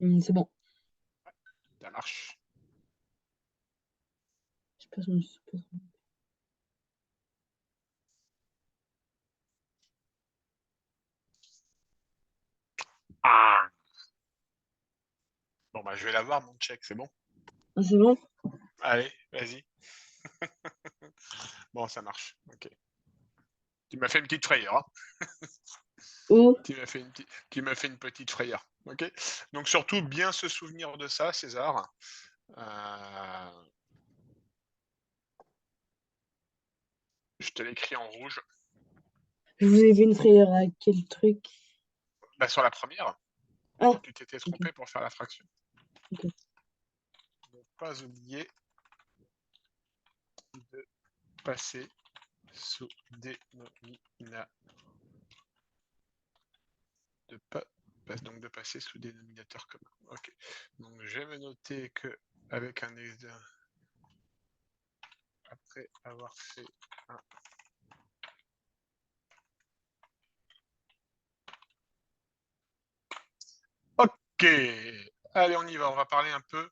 C'est bon. Ça marche. Je passe mon- Ah! Bon, bah, je vais l'avoir, mon check, c'est bon? Ah, c'est bon? Allez, vas-y. Bon, ça marche. Ok. Tu m'as fait une petite frayeur, hein. Oh, Tu m'as fait une petite frayeur. Ok. Donc surtout bien se souvenir de ça, César. Euh, je te l'écris en rouge. je vous ai fait une frayeur à quel truc? Bah, sur la première, quand Ah, tu t'étais ok, trompé pour faire la fraction. ok. Ne pas oublier de passer sous dénominateur. Donc de passer sous dénominateur commun. Ok. Donc je vais me noter que avec un après avoir fait un. Ok. Allez, on y va. On va parler un peu.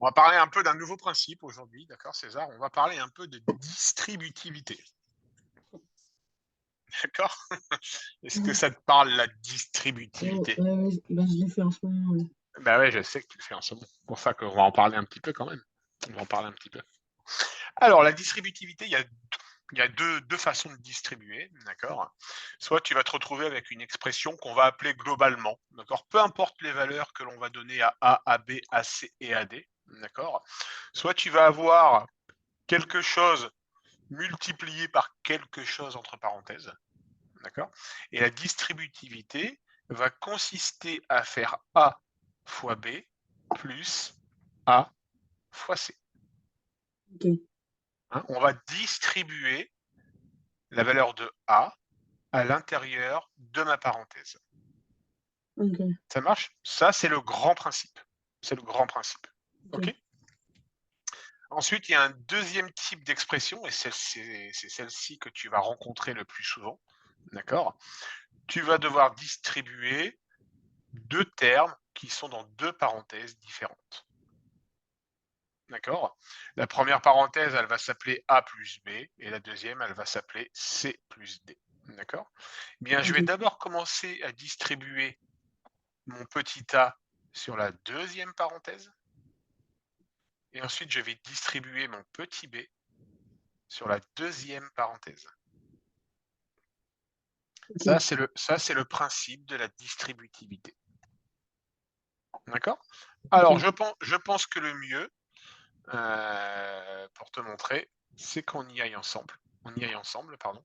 On va parler un peu d'un nouveau principe aujourd'hui, d'accord, César? On va parler un peu de distributivité. D'accord? Est-ce que ça te parle, la Oh, distributivité? ouais, ouais, bah, je l'ai fait en ce moment. Ouais. Bah ouais, je sais que tu le fais en ce moment. C'est pour ça qu'on va en parler un petit peu quand même. On va en parler un petit peu. Alors, la distributivité, il y a deux façons de distribuer, d'accord? Soit tu vas te retrouver avec une expression qu'on va appeler globalement, d'accord? Peu importe les valeurs que l'on va donner à A, à B, à C et à D, d'accord? Soit tu vas avoir quelque chose multiplié par quelque chose entre parenthèses, d'accord? Et la distributivité va consister à faire A fois B plus A fois C. Ok, Hein, on va distribuer la valeur de A à l'intérieur de ma parenthèse. ok, Ça marche? Ça, c'est le grand principe. C'est le grand principe. ok. OK? Ensuite, il y a un deuxième type d'expression, et c'est celle-ci que tu vas rencontrer le plus souvent. D'accord? Tu vas devoir distribuer deux termes qui sont dans deux parenthèses différentes. D'accord? La première parenthèse, elle va s'appeler A plus B, et la deuxième, elle va s'appeler C plus D. D'accord? Eh bien, je vais Ok. d'abord commencer à distribuer mon petit a sur la deuxième parenthèse, et ensuite je vais distribuer mon petit b sur la deuxième parenthèse. Ça, Ok. c'est le principe de la distributivité. D'accord? Alors, Ok. je pense que le mieux, pour te montrer, c'est qu'on y aille ensemble. On y aille ensemble, pardon.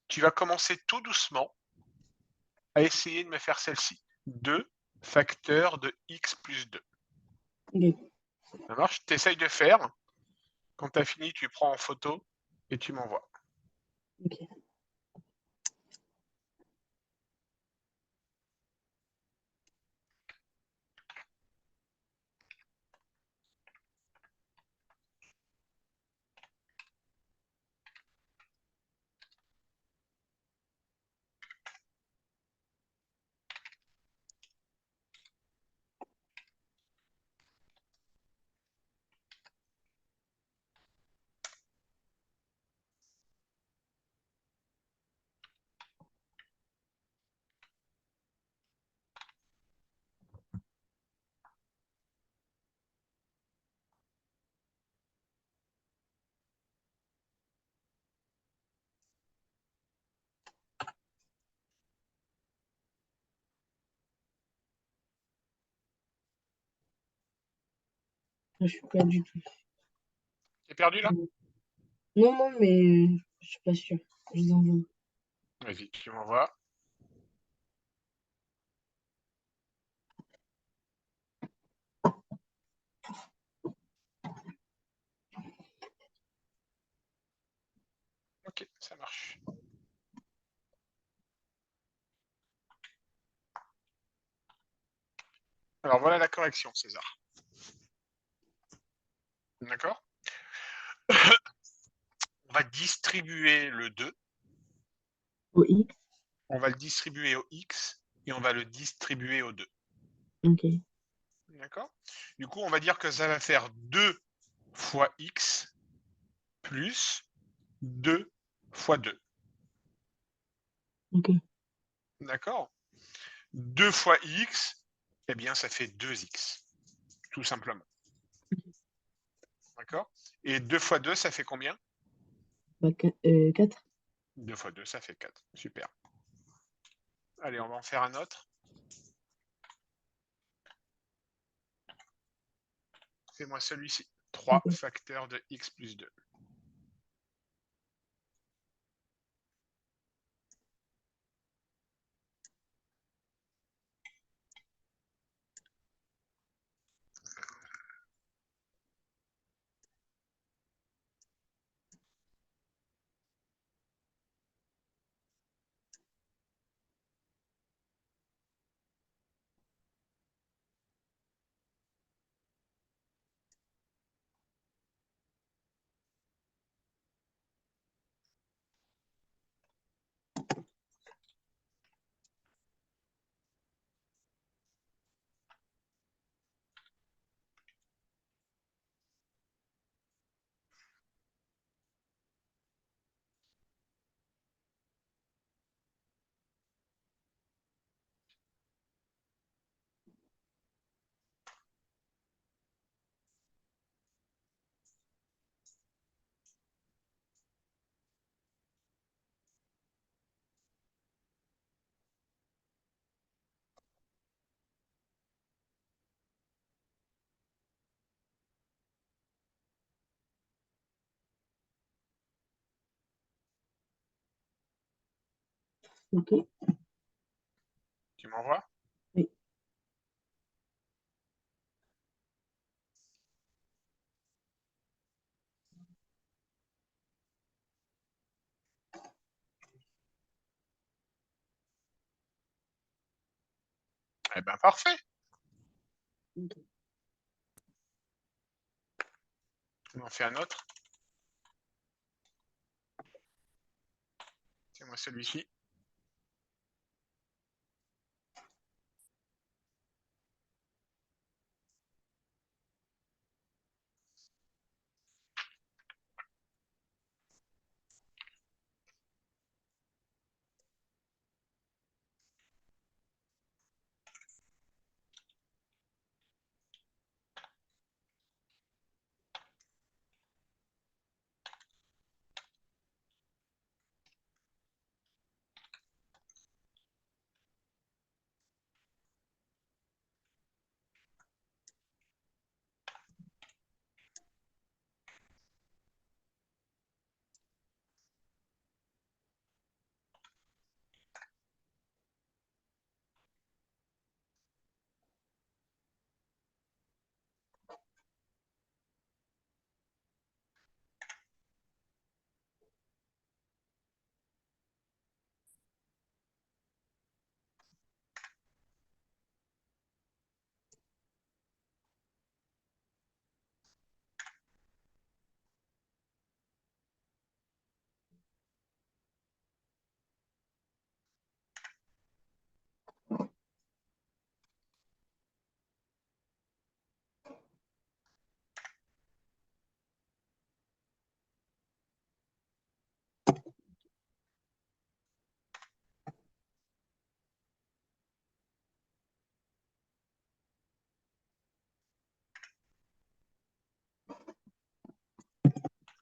Tu vas commencer tout doucement à essayer de me faire celle-ci. 2 facteurs de x plus 2. Ok. Ça marche? Tu essayes de faire. Quand tu as fini, tu prends en photo et tu m'envoies. Ok. Je suis pas du tout. T'es perdu là? Non, non, mais je suis pas sûre. Je vous envoie. Vas-y, tu m'envoies. Ok, ça marche. Alors voilà la correction, César. D'accord? On va distribuer le 2. Au X. On va le distribuer au x et on va le distribuer aux deux. Ok. D'accord? Du coup, on va dire que ça va faire 2 fois x plus 2 fois 2. Ok. D'accord? 2 fois x, eh bien, ça fait 2x, tout simplement. D'accord? Et 2 fois 2, ça fait combien? Bah, 4. 2 fois 2, ça fait 4. Super. Allez, on va en faire un autre. Fais-moi celui-ci. 3 Ok. facteurs de x plus 2. Ok. Tu m'envoies? Oui. Eh bien, parfait. Ok. On en fait un autre. Fais-moi celui-ci.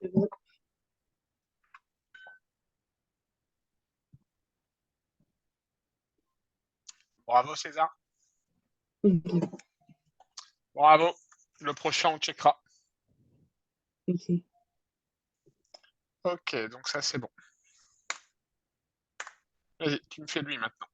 C'est bon. Bravo, César. Ok. Bravo. Le prochain, on checkera. Ok. Ok, donc ça, c'est bon. Vas-y, tu me fais lui maintenant.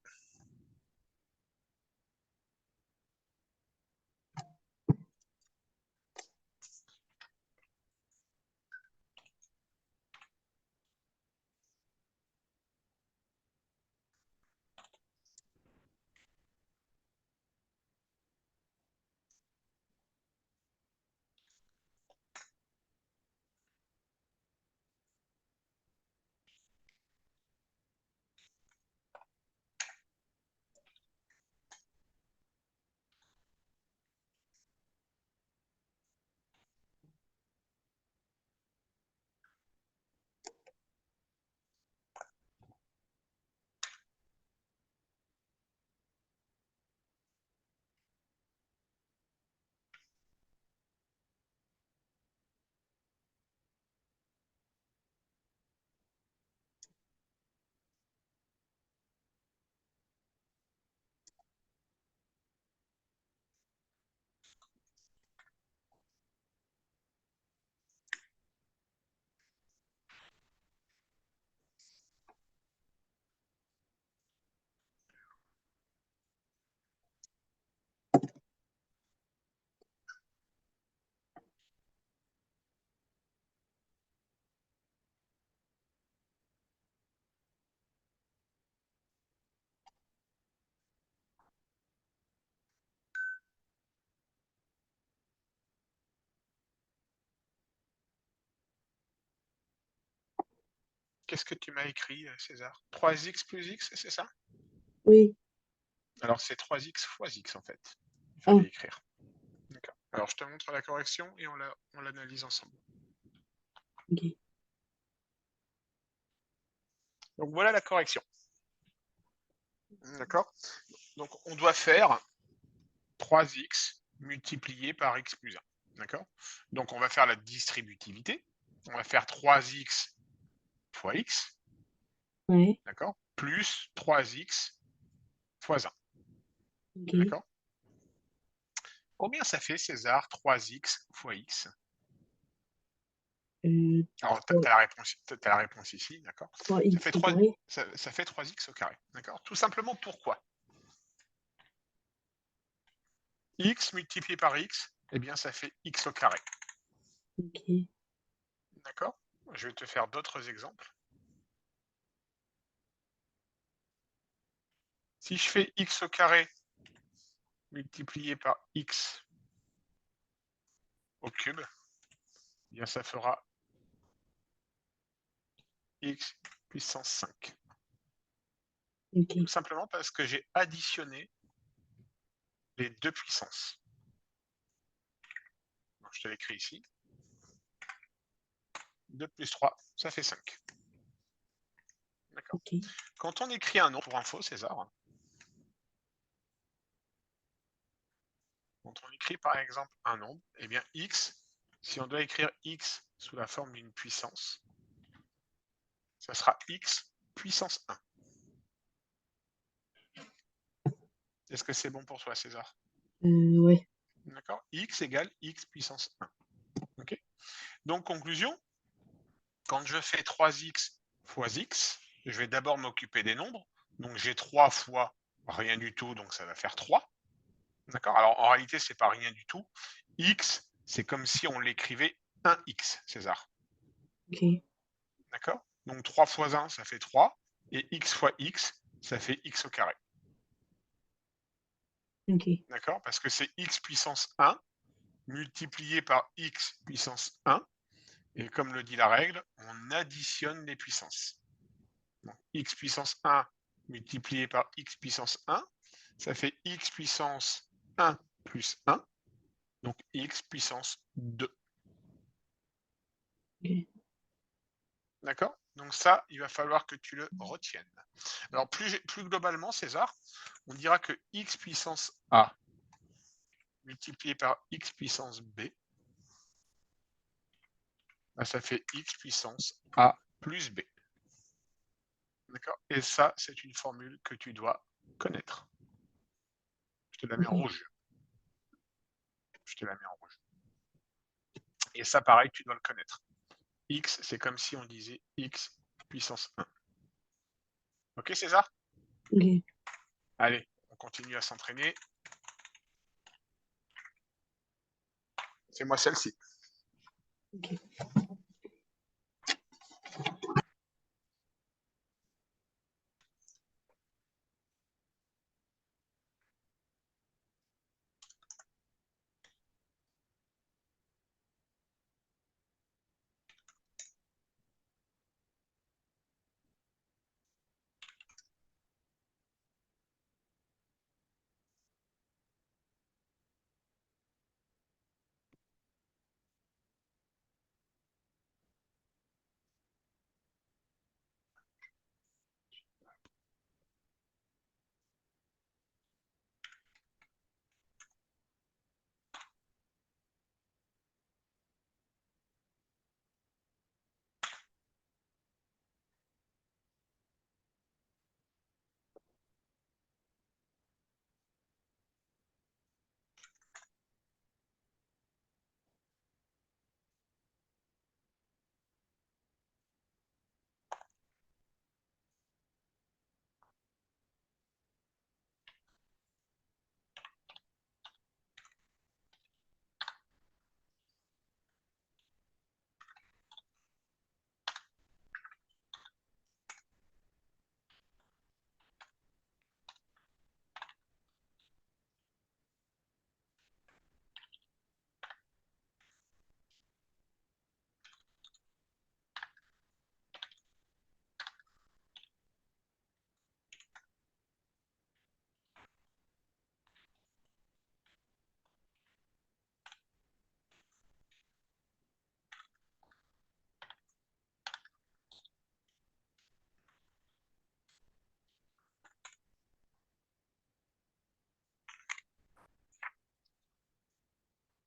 qu'est-ce que tu m'as écrit, César? 3x plus x, c'est ça? Oui. Alors, c'est 3x fois x, en fait. Il Ah, fallait écrire. D'accord. Alors, je te montre la correction et on l'analyse ensemble. ok. Donc, voilà la correction. D'accord? Donc, on doit faire 3x multiplié par x plus 1. D'accord? Donc, on va faire la distributivité. On va faire 3x fois x, Ouais. d'accord? Plus 3x fois 1. Ok. D'accord? Combien ça fait, César, 3x fois x? Alors, tu as, 3, la réponse ici, d'accord? Ça fait x au 3, carré. ça fait 3x au carré, d'accord? Tout simplement pourquoi? X multiplié par x, eh bien, ça fait x au carré. Ok. D'accord? Je vais te faire d'autres exemples. Si je fais x au carré multiplié par x au cube, eh bien, ça fera x puissance 5. Ok. Tout simplement parce que j'ai additionné les deux puissances. Donc, je te l'écris ici. 2 plus 3, ça fait 5. D'accord. Ok. Quand on écrit un nombre, pour info, César, quand on écrit par exemple un nombre, eh bien x, si on doit écrire x sous la forme d'une puissance, ça sera x puissance 1. Est-ce que c'est bon pour toi, César? Ouais. D'accord? X égale x puissance 1. Ok? Donc, conclusion, quand je fais 3x fois x, je vais d'abord m'occuper des nombres. Donc, j'ai 3 fois rien du tout, donc ça va faire 3. D'accord? Alors, en réalité, c'est pas rien du tout. X, c'est comme si on l'écrivait 1x, César. Ok. D'accord? Donc, 3 fois 1, ça fait 3. Et x fois x, ça fait x au carré. Ok. D'accord? Parce que c'est x puissance 1 multiplié par x puissance 1. Et comme le dit la règle, on additionne les puissances. Donc, x puissance 1 multiplié par x puissance 1, ça fait x puissance 1 plus 1, donc x puissance 2. Ok. D'accord? Donc ça, il va falloir que tu le retiennes. Alors plus globalement, César, on dira que x puissance a multiplié par x puissance b, bah, ça fait x puissance a plus b. D'accord? Et ça, c'est une formule que tu dois connaître. Je te la mets en Ok. rouge. Je te la mets en rouge. Et ça, pareil, tu dois le connaître. X, c'est comme si on disait x puissance 1. Ok, César? Ok. Allez, on continue à s'entraîner. C'est moi celle-ci. Ok.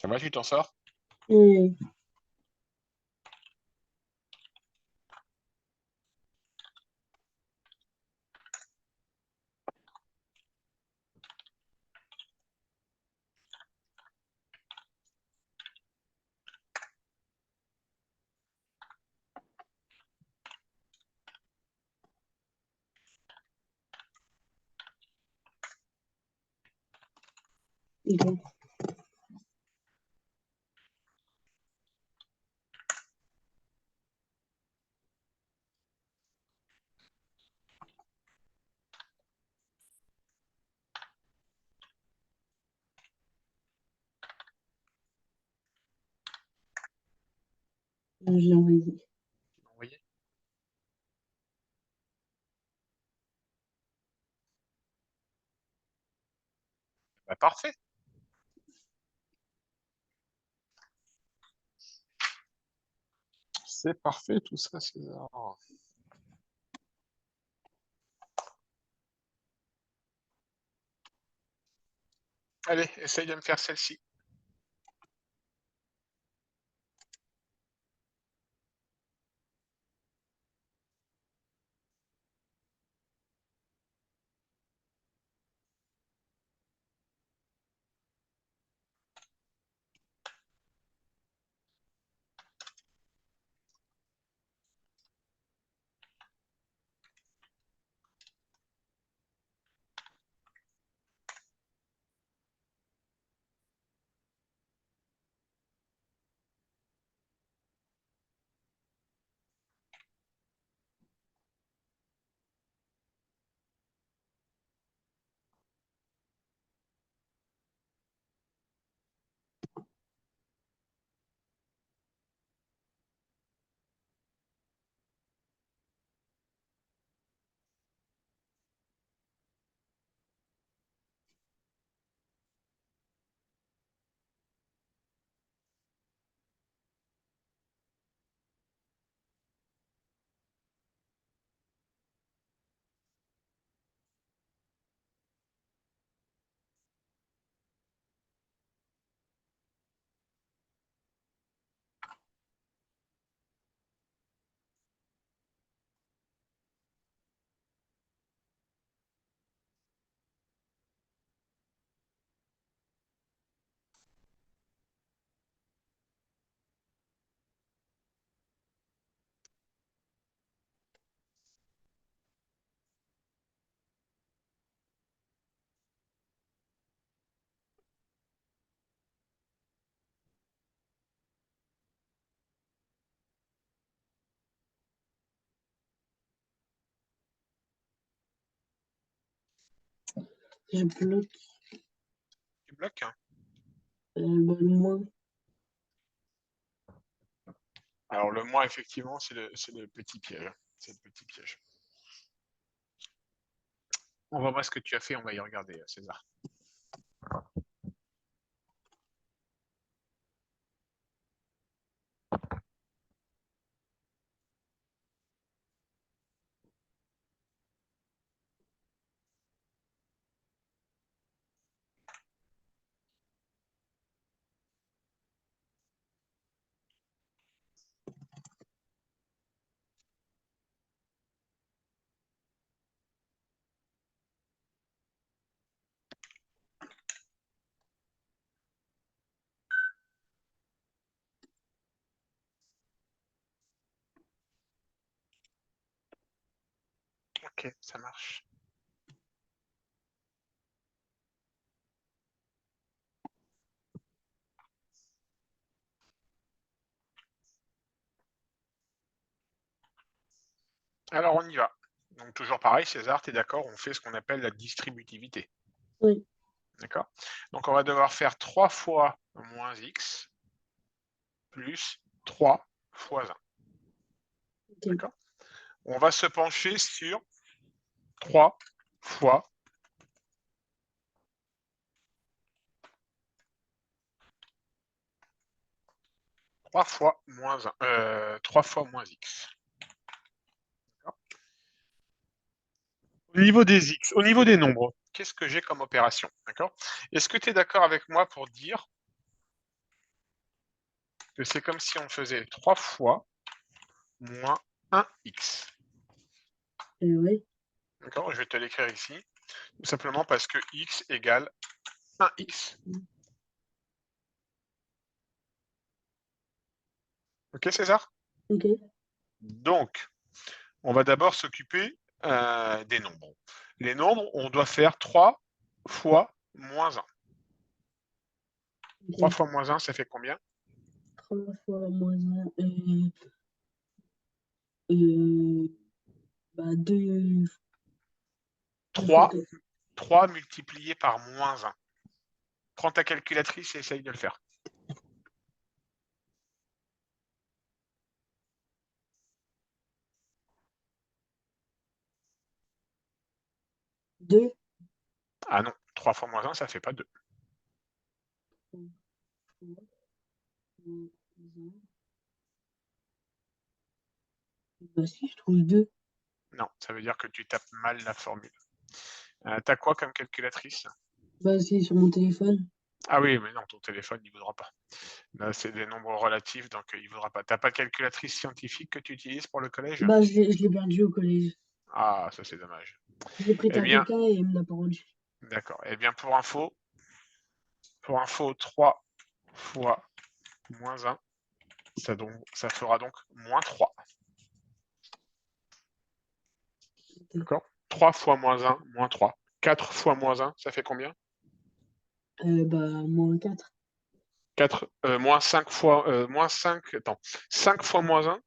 Ça va, tu t'en sors? Oui. Ok. Je l'ai envoyé. Vous voyez? Bah, parfait. C'est parfait tout ça, César. Allez, essaye de me faire celle-ci. Je bloque Tu bloques, hein? bah, le moins. Alors le moins, effectivement, c'est le petit piège. C'est le petit piège. On va voir ce que tu as fait, on va y regarder, César. Ok, ça marche. Alors on y va. Donc toujours pareil, César, tu es d'accord, on fait ce qu'on appelle la distributivité. Oui. D'accord? Donc on va devoir faire 3 fois moins x plus 3 fois 1. Ok. D'accord? On va se pencher sur 3 fois 3 fois moins 1, 3 fois moins x. Au niveau des x, au niveau des nombres, qu'est-ce que j'ai comme opération? D'accord? Est-ce que tu es d'accord avec moi pour dire que c'est comme si on faisait 3 fois moins 1x. Ouais. D'accord? Je vais te l'écrire ici, tout simplement parce que x égale 1x. Ok, César? Ok. Donc, on va d'abord s'occuper des nombres. Les nombres, on doit faire 3 fois moins 1. 3 Ok. fois moins 1, ça fait combien? 3 fois moins 1. Euh, bah 2 fois 3, 4. 3 multiplié par moins 1. Prends ta calculatrice et essaye de le faire. 2. Ah non, 3 fois moins 1, ça fait pas 2. Bah si, je trouve 2. Non, ça veut dire que tu tapes mal la formule. T'as quoi comme calculatrice? Bah c'est sur mon téléphone. Ah oui, mais non, ton téléphone, il ne voudra pas. Là, c'est des nombres relatifs, donc il ne voudra pas. T'as pas de calculatrice scientifique que tu utilises pour le collège? Bah je l'ai perdu au collège. Ah, ça c'est dommage. Je l'ai prêté Eh à bien, quelqu'un et il me l'a pas rendu. d'accord. Eh bien, pour info, 3 fois moins 1, ça fera donc moins 3. D'accord? 3 fois moins 1, moins 3. 4 fois moins 1, ça fait combien? Bah moins 4. 4, moins 5 fois, moins 5, attends, 5 fois moins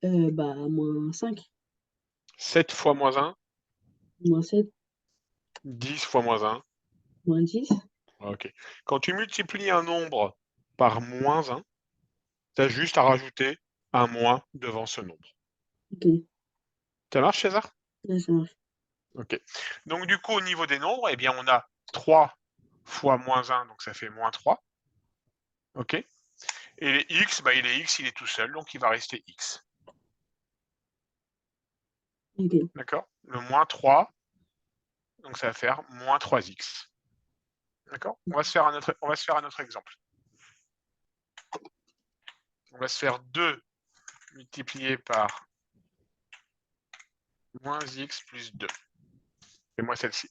1, Bah moins 5. 7 fois moins 1, Moins 7. 10 fois moins 1. Moins 10. Ok. Quand tu multiplies un nombre par moins 1, tu as juste à rajouter un moins devant ce nombre. Ok. Ça marche, César? Là, ça marche. Ok. Donc, du coup, au niveau des nombres, eh bien, on a 3 fois moins 1, donc ça fait moins 3. Ok. Et les x, bah, il est tout seul, donc il va rester x. Ok. D'accord? Le moins 3, donc ça va faire moins 3x. D'accord? On va se faire un autre exemple. On va se faire 2 multiplié par moins x plus 2. Fais-moi celle-ci.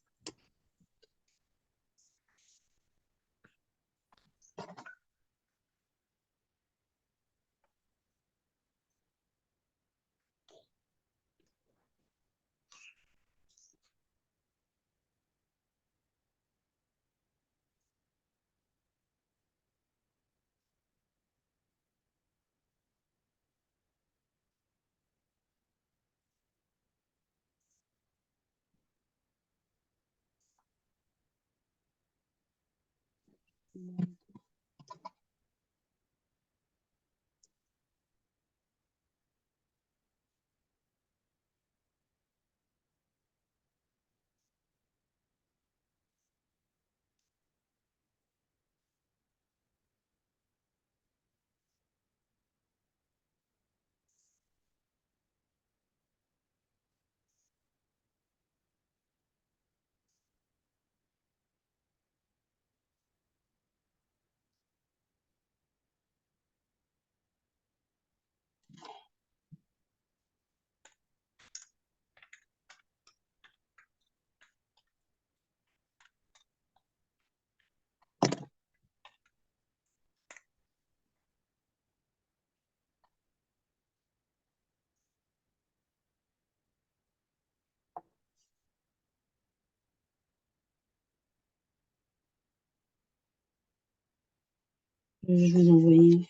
Je vais envoyer.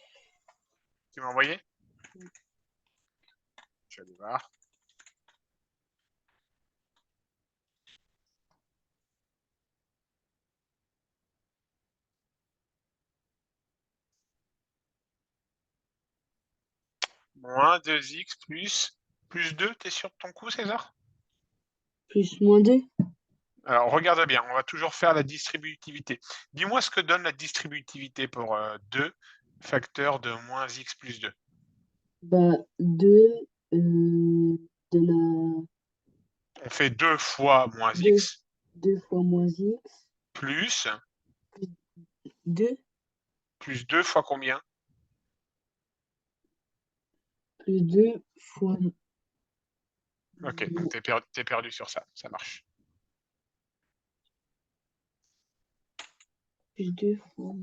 Tu m'as envoyé? Je vais aller voir. Moins 2x plus 2, t'es sûr de ton coup, César? Plus moins 2. Alors, regarde bien, on va toujours faire la distributivité. Dis-moi ce que donne la distributivité pour 2 facteurs de moins x plus 2. Bah 2 donne On fait 2 fois moins 2. x 2 fois moins x. plus Plus 2. Plus 2 fois combien? Plus 2 fois Ok, donc t'es perdu sur ça, ça marche. plus 2 fois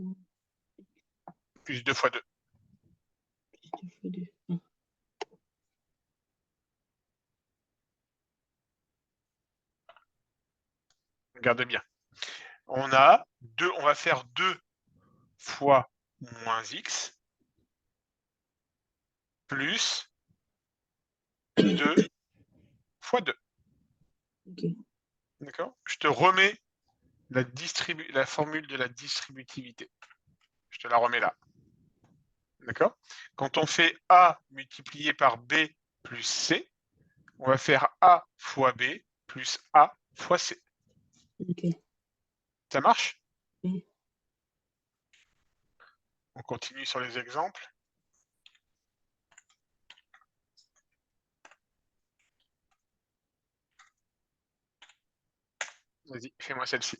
Plus 2 fois 2. plus 2 fois 2. Regarde bien. On va faire 2 fois moins x plus 2 fois 2. Ok. D'accord? Je te remets la formule de la distributivité. Je te la remets là. D'accord? Quand on fait A multiplié par B plus C, on va faire A fois B plus A fois C. Ok. Ça marche? Oui. On continue sur les exemples. Vas-y, fais-moi celle-ci.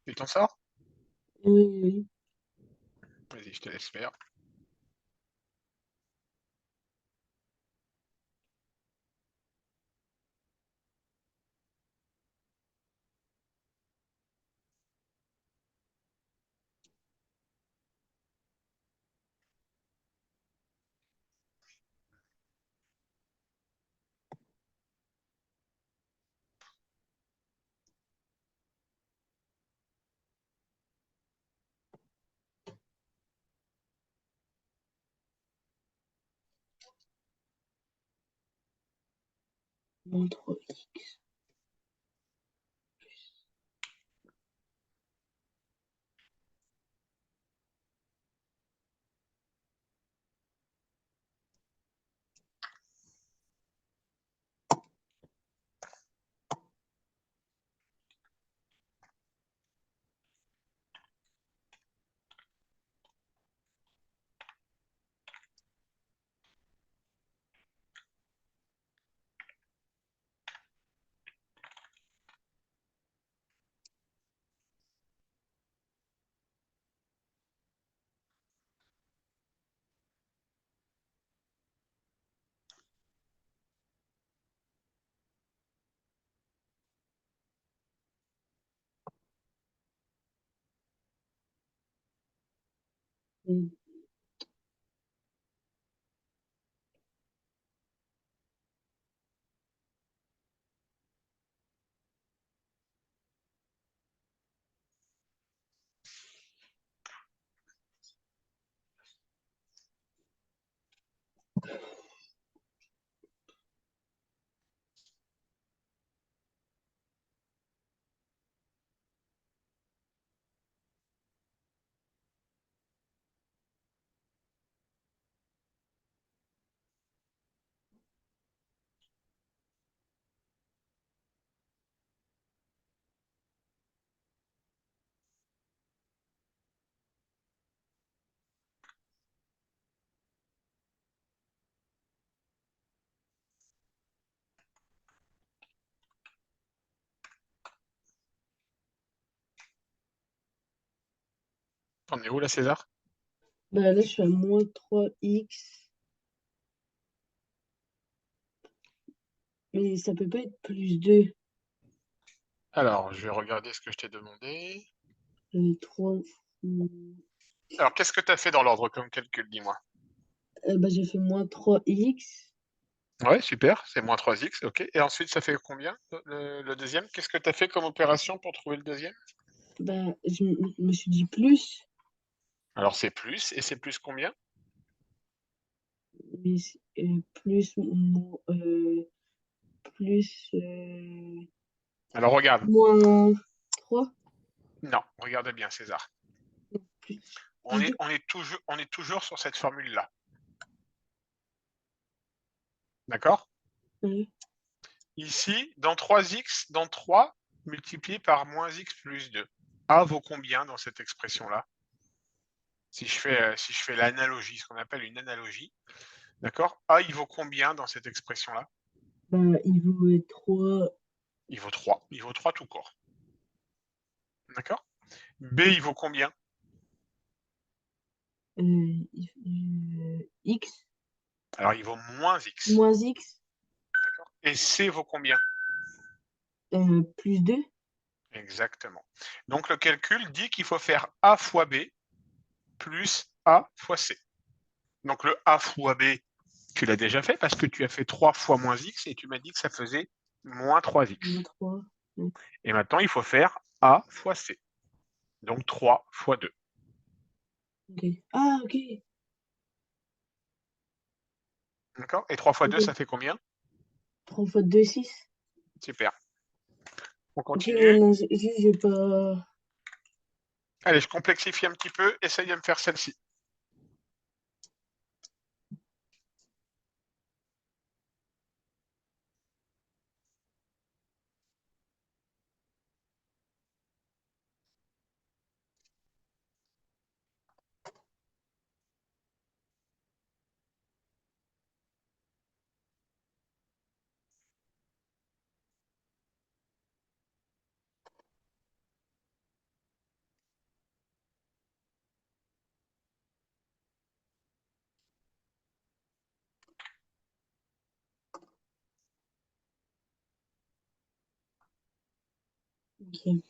Tu t'en sors? Oui, oui. Vas-y, je te laisse faire. Moins 3x. Hmm. T'en es où là, César? Bah, là, je suis à moins 3x. Mais ça peut pas être plus 2. Alors, je vais regarder ce que je t'ai demandé. 3. Alors, qu'est-ce que tu as fait dans l'ordre comme calcul, dis-moi? Bah, j'ai fait moins 3x. Ouais, super, c'est moins 3x, ok. Et ensuite, ça fait combien, le deuxième? Qu'est-ce que tu as fait comme opération pour trouver le deuxième? Bah, je me suis dit plus. Alors, c'est plus, et c'est plus combien? Mais plus, plus, Alors, regarde. moins 3. Non, regarde bien, César. Non, plus, On plus est, 2. on est toujours sur cette formule-là. D'accord? Ouais. Ici, dans 3x, dans 3 multiplié par moins x plus 2. A vaut combien dans cette expression-là? Si je fais l'analogie, ce qu'on appelle une analogie, d'accord? A, il vaut combien dans cette expression-là? Bah, il vaut 3. Il vaut 3. Il vaut 3 tout court. D'accord? B, il vaut combien? X Alors, il vaut moins x. moins x D'accord? Et C vaut combien? plus 2. Exactement. Donc, le calcul dit qu'il faut faire A fois B plus A fois C. Donc, le A fois B, tu l'as déjà fait parce que tu as fait 3 fois moins x et tu m'as dit que ça faisait moins Moins 3x. 3. Ouais. Et maintenant, il faut faire A fois C. Donc, 3 fois 2. Ok. Ah, ok. D'accord? Et 3 fois 2, ça Ok. fait combien? 3 fois 2 6. Super. On Ok, ouais, continue. non, juste, j'ai pas. Allez, je complexifie un petit peu. Essaye de me faire celle-ci. Ok.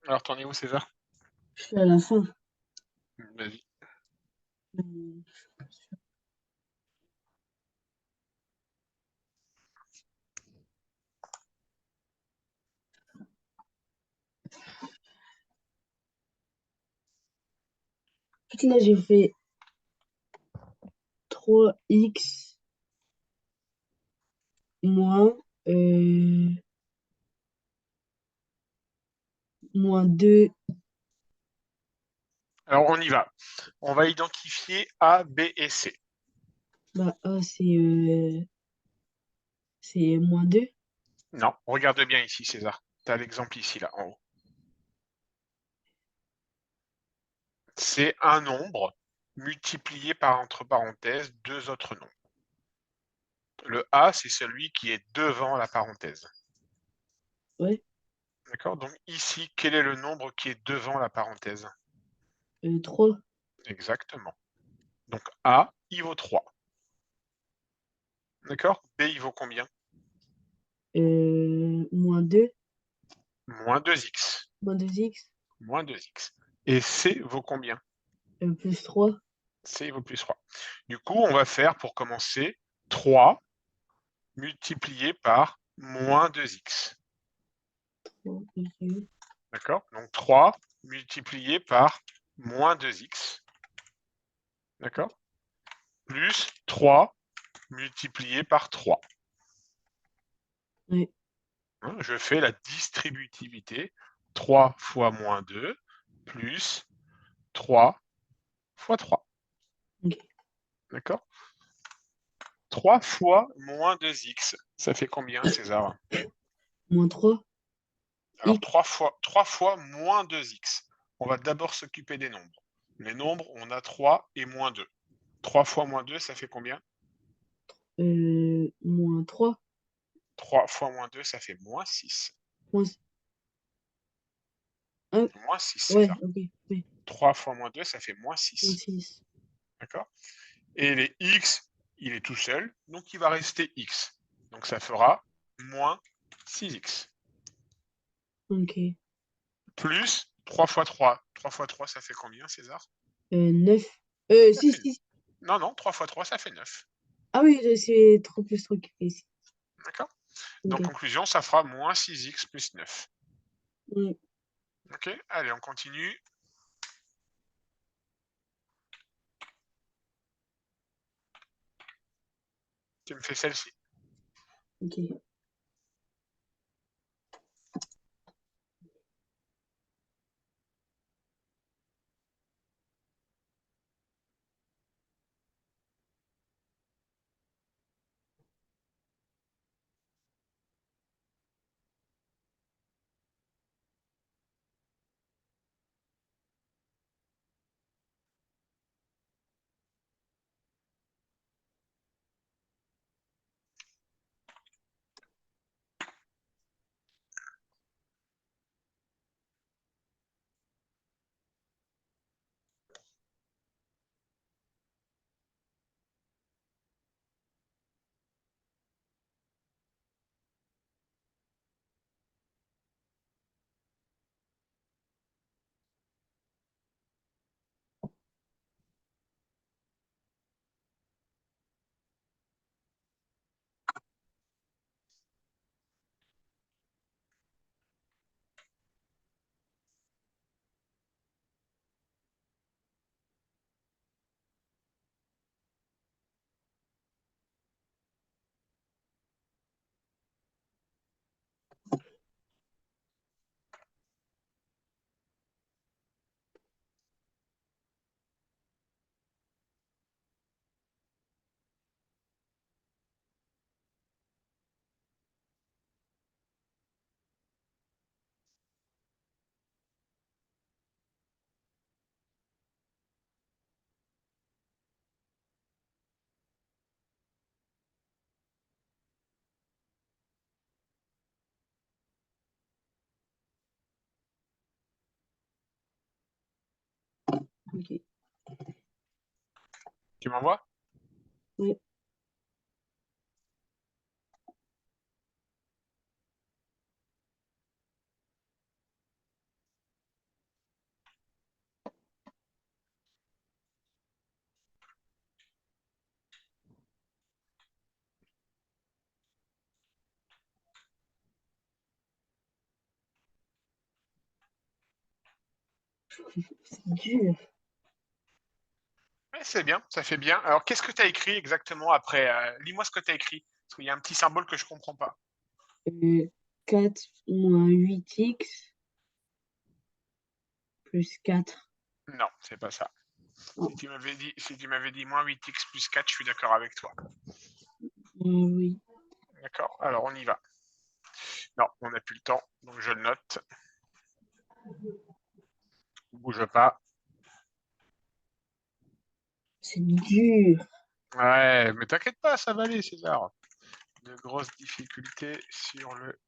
Alors, t'en es où, César? Je suis à la fin. Vas-y. Hmm. En fait, là, j'ai fait 3x moins, euh, moins 2. Alors, on y va. On va identifier A, B et C. Bah, A, c'est moins 2. Non, regarde bien ici, César. Tu as l'exemple ici, là, en haut. C'est un nombre multiplié par, entre parenthèses, deux autres nombres. Le A, c'est celui qui est devant la parenthèse. Ouais. D'accord? Donc ici, quel est le nombre qui est devant la parenthèse? 3. Exactement. Donc A, il vaut 3. D'accord? B, il vaut combien? Moins 2. Moins 2x. Moins 2x. Moins 2x. Et C vaut combien? Plus 3. C il vaut plus 3. Du coup, on va faire, pour commencer, 3 multiplié par moins 2x. D'accord? Donc 3 multiplié par moins 2x. D'accord? Plus 3 multiplié par 3. Ouais. Hein, je fais la distributivité. 3 fois moins 2 plus 3 fois 3. Ok. D'accord? 3 fois moins 2x. Ça fait combien, César? Moins 3. Alors, X. 3 fois moins 2x. On va d'abord s'occuper des nombres. Les nombres, on a 3 et moins 2. 3 fois moins 2, ça fait combien? Moins 3. 3 fois moins 2, ça fait moins 6. Moins... Ah, Moins 6, ouais, César. ok. Oui. 3 fois moins 2, ça fait moins Moins 6. 6. D'accord? Et les x, il est tout seul, donc il va rester x. Donc ça fera moins 6x. Ok. Plus 3 fois 3. 3 fois 3, ça fait combien, César? 9. Ça 6, fait... 6. Non, non, 3 fois 3, ça fait 9. Ah oui, c'est trop plus trop ici. D'accord? Donc, Ok. conclusion, ça fera moins 6x plus 9. Oui. Ok? Allez, on continue. Tu me fais celle-ci. Ok. Ok. Tu m'envoies? Oui. C'est dur. Ouais, c'est bien, ça fait bien. Alors, qu'est-ce que tu as écrit exactement après? Lis-moi ce que tu as écrit. Parce qu'il y a un petit symbole que je ne comprends pas. 4 moins 8x plus 4. Non, c'est pas ça. Oh, Si tu m'avais dit moins 8x plus 4, je suis d'accord avec toi. oui. D'accord? Alors, on y va. Non, on n'a plus le temps, donc je le note. Bouge pas. C'est dur. Ouais, mais t'inquiète pas, ça va aller, César. De grosses difficultés sur le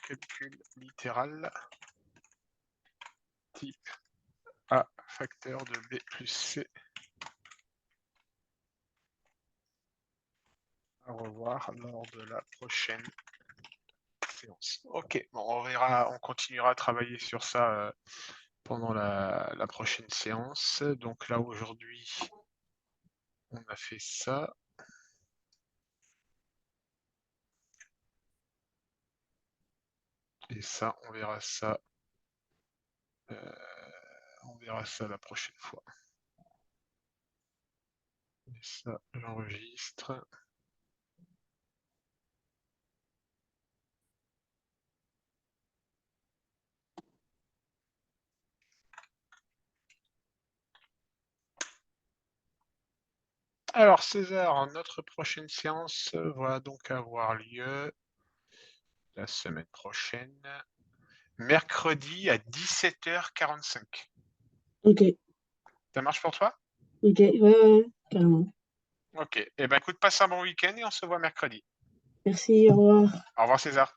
calcul littéral. Type A facteur de B plus C. À revoir lors de la prochaine séance. Ok, bon, on verra, on continuera à travailler sur ça pendant la prochaine séance. Donc là, aujourd'hui, on a fait ça. Et ça, on verra ça. On verra ça la prochaine fois. Et ça, j'enregistre. Alors César, notre prochaine séance va donc avoir lieu la semaine prochaine, mercredi à 17h45. Ok, Ça marche pour toi? ok, ouais, carrément. Ok. Eh ben écoute, passe un bon week-end et on se voit mercredi. Merci, au revoir. Au revoir César.